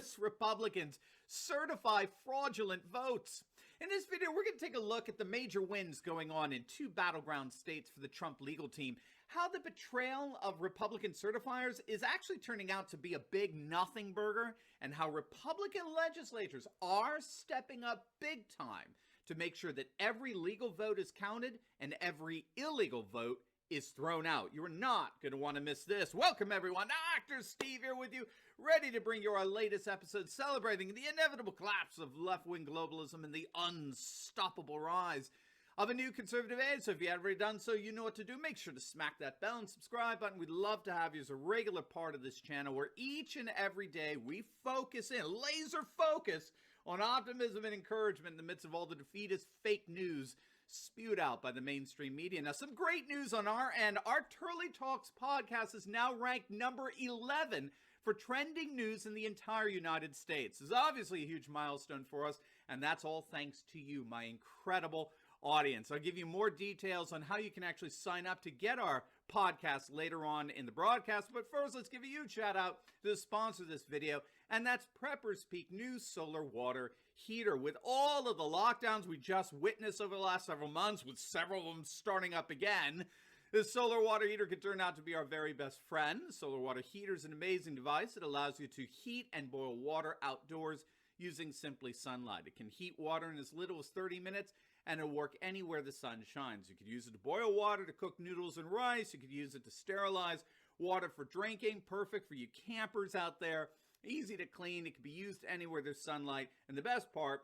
House Republicans certify fraudulent votes. In this video, we're going to take a look at the major wins going on in two battleground states for the Trump legal team, how the betrayal of Republican certifiers is actually turning out to be a big nothing burger, and how Republican legislators are stepping up big time to make sure that every legal vote is counted and every illegal vote is thrown out. You are not going to want to miss this. Welcome, everyone. Actor Steve here with you, ready to bring you our latest episode celebrating the inevitable collapse of left-wing globalism and the unstoppable rise of a new conservative age. So if you haven't already done so, you know what to do. Make sure to smack that bell and subscribe button. We'd love to have you as a regular part of this channel where each and every day we focus in, laser focus on optimism and encouragement in the midst of all the defeatist fake news spewed out by the mainstream media. Now, some great news on our end. Our Turley Talks podcast is now ranked number 11 for trending news in the entire United States. This is obviously a huge milestone for us, and that's all thanks to you, my incredible audience. I'll give you more details on how you can actually sign up to get our podcast later on in the broadcast. But first, let's give a huge shout out to the sponsor of this video, and that's Prepper's Peak new solar water heater. With all of the lockdowns we just witnessed over the last several months, with several of them starting up again, this solar water heater could turn out to be our very best friend. The solar water heater is an amazing device that allows you to heat and boil water outdoors using simply sunlight. It can heat water in as little as 30 minutes, and it'll work anywhere the sun shines. You could use it to boil water, to cook noodles and rice. You could use it to sterilize water for drinking. Perfect for you campers out there. Easy to clean. It can be used anywhere there's sunlight. And the best part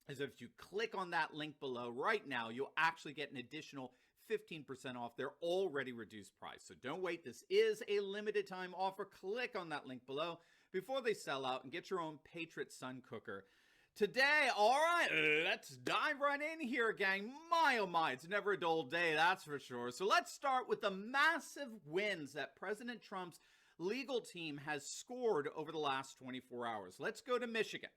is that if you click on that link below right now, you'll actually get an additional 15% off their already reduced price. So don't wait. This is a limited time offer. Click on that link below before they sell out and get your own Patriot Sun cooker today. All right, let's dive right in here, gang. My, oh my, it's never a dull day, that's for sure. So let's start with the massive wins that President Trump's legal team has scored over the last 24 hours. Let's go to Michigan.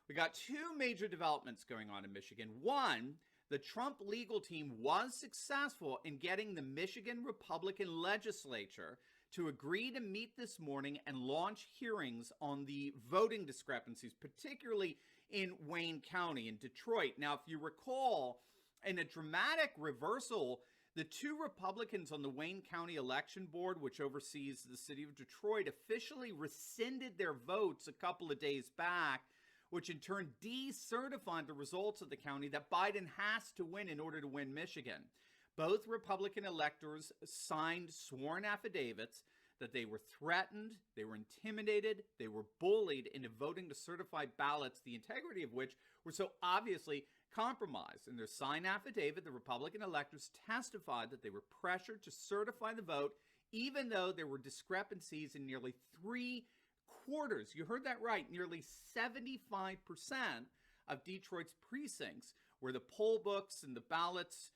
We got two major developments going on in Michigan. One, the Trump legal team was successful in getting the Michigan Republican legislature to agree to meet this morning and launch hearings on the voting discrepancies, particularly in Wayne County in Detroit. Now, if you recall, in a dramatic reversal, the two Republicans on the Wayne County Election Board, which oversees the city of Detroit, officially rescinded their votes a couple of days back, which in turn decertified the results of the county that Biden has to win in order to win Michigan. Both Republican electors signed sworn affidavits that they were threatened, they were intimidated, they were bullied into voting to certify ballots, the integrity of which were so obviously compromised. In their signed affidavit, the Republican electors testified that they were pressured to certify the vote, even though there were discrepancies in nearly 3/4. You heard that right, nearly 75% of Detroit's precincts, where the poll books and the ballots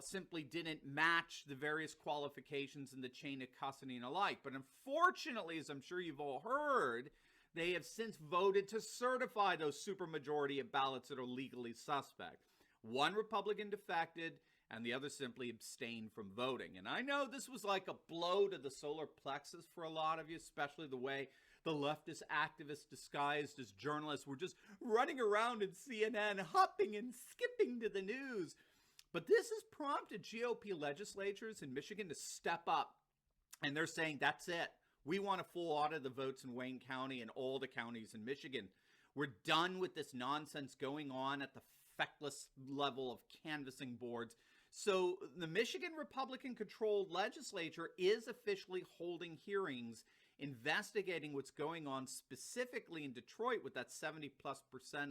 simply didn't match the various qualifications in the chain of custody and alike. But unfortunately, as I'm sure you've all heard, they have since voted to certify those supermajority of ballots that are legally suspect. One Republican defected, and the other simply abstained from voting. And I know this was like a blow to the solar plexus for a lot of you, especially the way the leftist activists disguised as journalists were just running around in CNN, hopping and skipping to the news. But this has prompted GOP legislatures in Michigan to step up, and they're saying, that's it. We want a full audit of the votes in Wayne County and all the counties in Michigan. We're done with this nonsense going on at the feckless level of canvassing boards. So the Michigan Republican-controlled legislature is officially holding hearings investigating what's going on specifically in Detroit, with that 70+%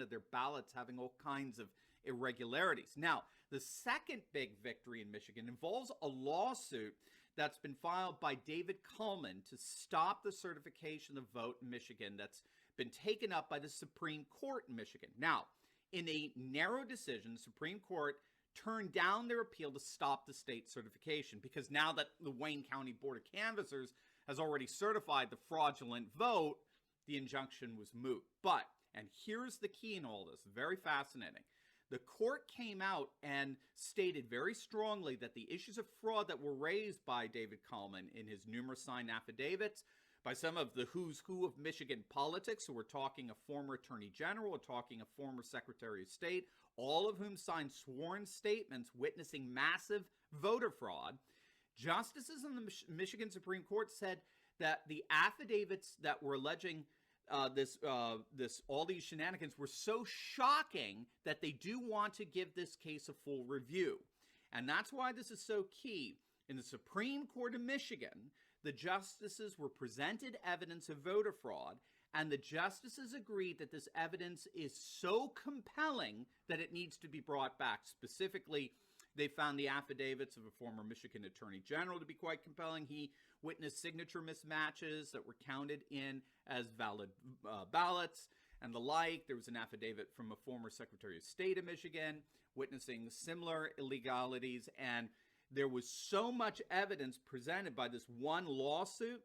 of their ballots having all kinds of irregularities. Now, the second big victory in Michigan involves a lawsuit that's been filed by David Cullman to stop the certification of vote in Michigan that's been taken up by the Supreme Court in Michigan. Now, in a narrow decision, the Supreme Court turned down their appeal to stop the state certification, because now that the Wayne County Board of Canvassers has already certified the fraudulent vote, the injunction was moot. But, and here's the key in all this, very fascinating, the court came out and stated very strongly that the issues of fraud that were raised by David Cullman in his numerous signed affidavits, by some of the who's who of Michigan politics. So we're talking a former attorney general, we're talking a former secretary of state, all of whom signed sworn statements witnessing massive voter fraud. Justices in the Michigan Supreme Court said that the affidavits that were alleging all these shenanigans were so shocking that they do want to give this case a full review. And that's why this is so key. In the Supreme Court of Michigan, the justices were presented evidence of voter fraud, and the justices agreed that this evidence is so compelling that it needs to be brought back. Specifically, they found the affidavits of a former Michigan attorney general to be quite compelling. He witnessed signature mismatches that were counted in as valid ballots and the like. There was an affidavit from a former secretary of state of Michigan witnessing similar illegalities, and there was so much evidence presented by this one lawsuit,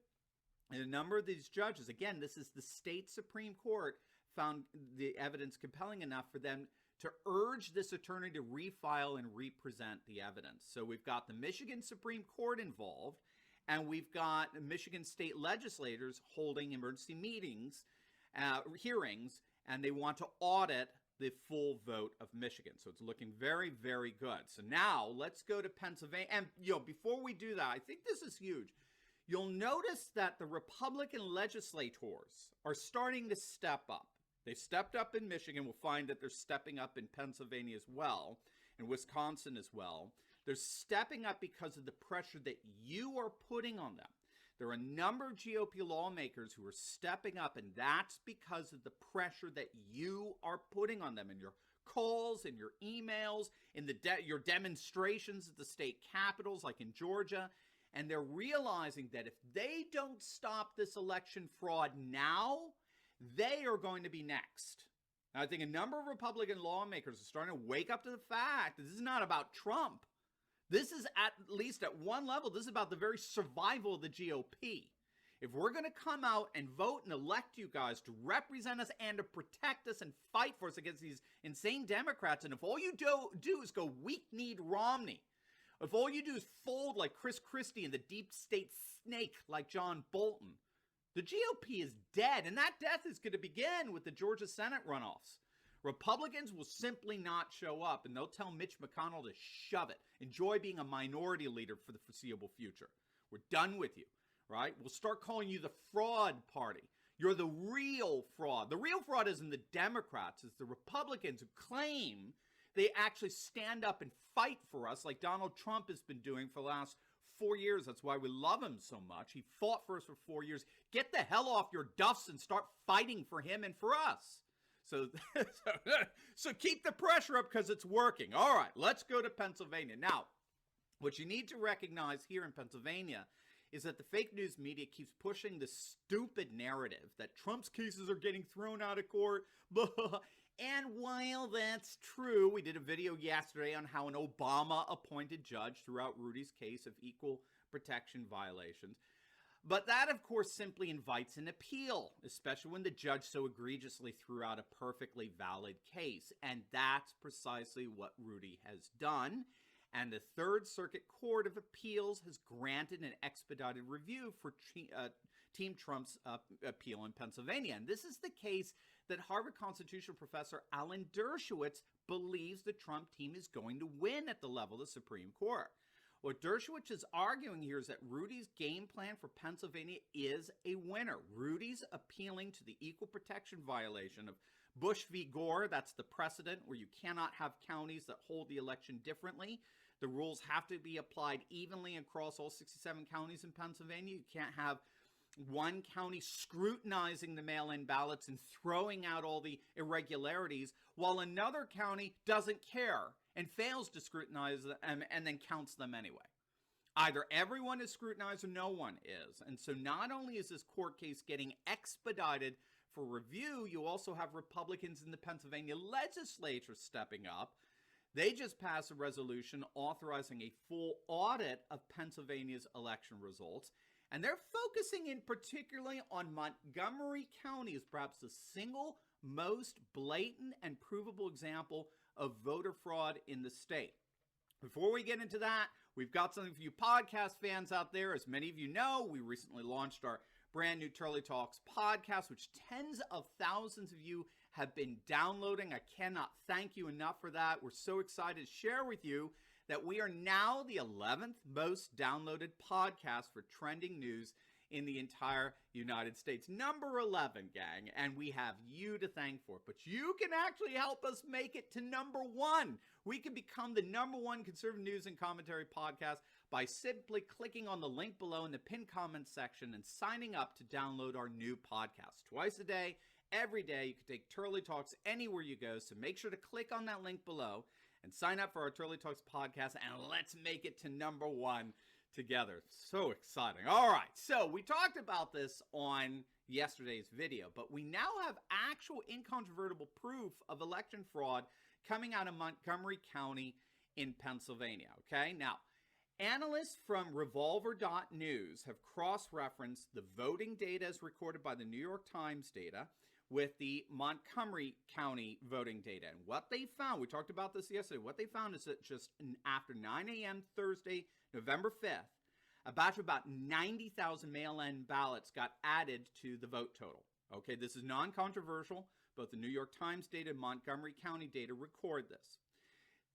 and a number of these judges, again, this is the state Supreme Court, found the evidence compelling enough for them to urge this attorney to refile and represent the evidence. So we've got the Michigan Supreme Court involved, and we've got Michigan state legislators holding emergency meetings, hearings, and they want to audit the full vote of Michigan. So it's looking very, very good. So now let's go to Pennsylvania. And, before we do that, I think this is huge. You'll notice that the Republican legislators are starting to step up. They stepped up in Michigan. We'll find that they're stepping up in Pennsylvania as well, and Wisconsin as well. They're stepping up because of the pressure that you are putting on them. There are a number of GOP lawmakers who are stepping up, and that's because of the pressure that you are putting on them in your calls, in your emails, in your demonstrations at the state capitals, like in Georgia. And they're realizing that if they don't stop this election fraud now, they are going to be next. And I think a number of Republican lawmakers are starting to wake up to the fact that this is not about Trump. This is, at least at one level, this is about the very survival of the GOP. If we're going to come out and vote and elect you guys to represent us and to protect us and fight for us against these insane Democrats, and if all you do is go weak-kneed Romney, if all you do is fold like Chris Christie and the deep state snake like John Bolton, the GOP is dead, and that death is going to begin with the Georgia Senate runoffs. Republicans will simply not show up, and they'll tell Mitch McConnell to shove it. Enjoy being a minority leader for the foreseeable future. We're done with you, right? We'll start calling you the fraud party. You're the real fraud. The real fraud isn't the Democrats. It's the Republicans who claim they actually stand up and fight for us like Donald Trump has been doing for the last 4 years. That's why we love him so much. He fought for us for 4 years. Get the hell off your duffs and start fighting for him and for us. So keep the pressure up because it's working. All right, let's go to Pennsylvania. Now, what you need to recognize here in Pennsylvania is that the fake news media keeps pushing this stupid narrative that Trump's cases are getting thrown out of court. Blah. And while that's true, we did a video yesterday on how an Obama-appointed judge threw out Rudy's case of equal protection violations. But that, of course, simply invites an appeal, especially when the judge so egregiously threw out a perfectly valid case. And that's precisely what Rudy has done. And the Third Circuit Court of Appeals has granted an expedited review for Team Trump's appeal in Pennsylvania. And this is the case that Harvard constitutional professor Alan Dershowitz believes the Trump team is going to win at the level of the Supreme Court. What Dershowitz is arguing here is that Rudy's game plan for Pennsylvania is a winner. Rudy's appealing to the equal protection violation of Bush v. Gore. That's the precedent where you cannot have counties that hold the election differently. The rules have to be applied evenly across all 67 counties in Pennsylvania. You can't have one county scrutinizing the mail-in ballots and throwing out all the irregularities while another county doesn't care and fails to scrutinize them and then counts them anyway. Either everyone is scrutinized or no one is. And so not only is this court case getting expedited for review, you also have Republicans in the Pennsylvania legislature stepping up. They just passed a resolution authorizing a full audit of Pennsylvania's election results. And they're focusing in particularly on Montgomery County as perhaps the single most blatant and provable example of voter fraud in the state. Before we get into that, we've got something for you podcast fans out there. As many of you know, we recently launched our brand new Turley Talks podcast, which tens of thousands of you have been downloading. I cannot thank you enough for that. We're so excited to share with you that we are now the 11th most downloaded podcast for trending news in the entire United States. Number 11, gang, and we have you to thank for it. But you can actually help us make it to number 1. We can become the number 1 conservative news and commentary podcast by simply clicking on the link below in the pinned comment section and signing up to download our new podcast. Twice a day, every day, you can take Turley Talks anywhere you go, so make sure to click on that link below and sign up for our Turley Talks podcast, and let's make it to number 1 together. So exciting. All right, so we talked about this on yesterday's video, but we now have actual incontrovertible proof of election fraud coming out of Montgomery County in Pennsylvania, okay? Now, analysts from Revolver.News have cross-referenced the voting data as recorded by the New York Times data with the Montgomery County voting data. And what they found, we talked about this yesterday, what they found is that just after 9 a.m. Thursday, November 5th, a batch of about 90,000 mail-in ballots got added to the vote total. Okay, this is non-controversial. Both the New York Times data and Montgomery County data record this.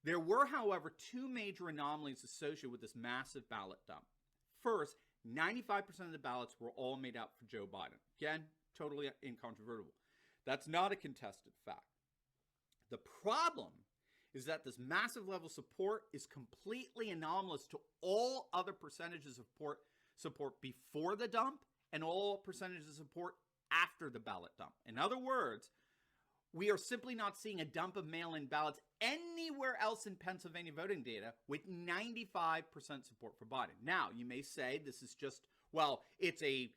There were, however, 2 major anomalies associated with this massive ballot dump. First, 95% of the ballots were all made out for Joe Biden. Again, totally incontrovertible. That's not a contested fact. The problem is that this massive level of support is completely anomalous to all other percentages of support before the dump and all percentages of support after the ballot dump. In other words, we are simply not seeing a dump of mail-in ballots anywhere else in Pennsylvania voting data with 95% support for Biden. Now, you may say this is just, well, it's a,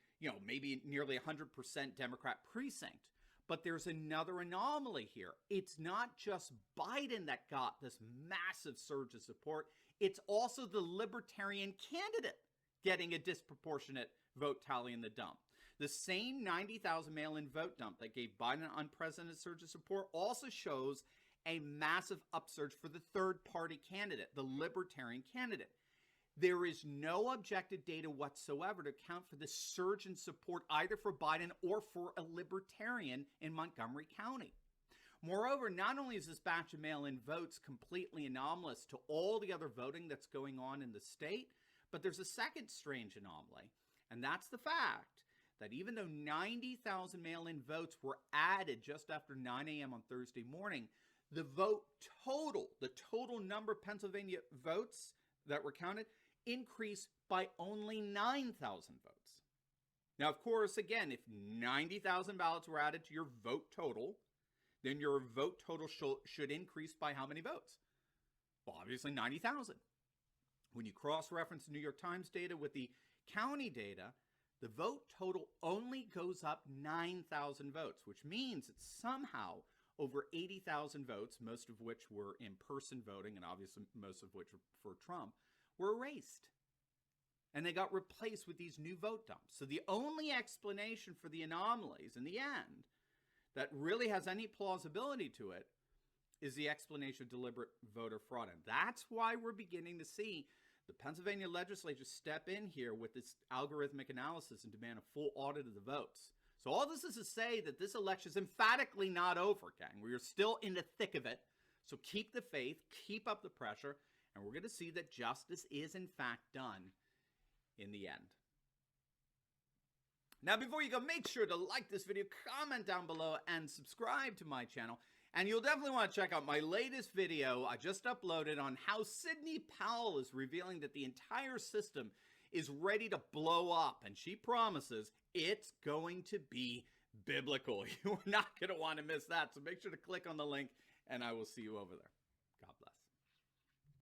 maybe nearly 100% Democrat precinct. But there's another anomaly here. It's not just Biden that got this massive surge of support. It's also the Libertarian candidate getting a disproportionate vote tally in the dump. The same 90,000 mail-in vote dump that gave Biden an unprecedented surge of support also shows a massive upsurge for the third-party candidate, the Libertarian candidate. There is no objective data whatsoever to account for the surge in support either for Biden or for a Libertarian in Montgomery County. Moreover, not only is this batch of mail-in votes completely anomalous to all the other voting that's going on in the state, but there's a second strange anomaly, and that's the fact that even though 90,000 mail-in votes were added just after 9 a.m. on Thursday morning, the total number of Pennsylvania votes that were counted increased by only 9,000 votes. Now, of course, again, if 90,000 ballots were added to your vote total, then your vote total should increase by how many votes? Well, obviously 90,000. When you cross-reference the New York Times data with the county data, the vote total only goes up 9,000 votes, which means it's somehow over 80,000 votes, most of which were in-person voting, and obviously most of which were for Trump, were erased. And they got replaced with these new vote dumps. So the only explanation for the anomalies in the end that really has any plausibility to it is the explanation of deliberate voter fraud. And that's why we're beginning to see the Pennsylvania legislature step in here with this algorithmic analysis and demand a full audit of the votes. So all this is to say that this election is emphatically not over, gang. We are still in the thick of it. So keep the faith, keep up the pressure, and we're going to see that justice is, in fact, done in the end. Now, before you go, make sure to like this video, comment down below, and subscribe to my channel. And you'll definitely want to check out my latest video I just uploaded on how Sidney Powell is revealing that the entire system is ready to blow up. And she promises it's going to be biblical. You're not going to want to miss that. So make sure to click on the link, and I will see you over there.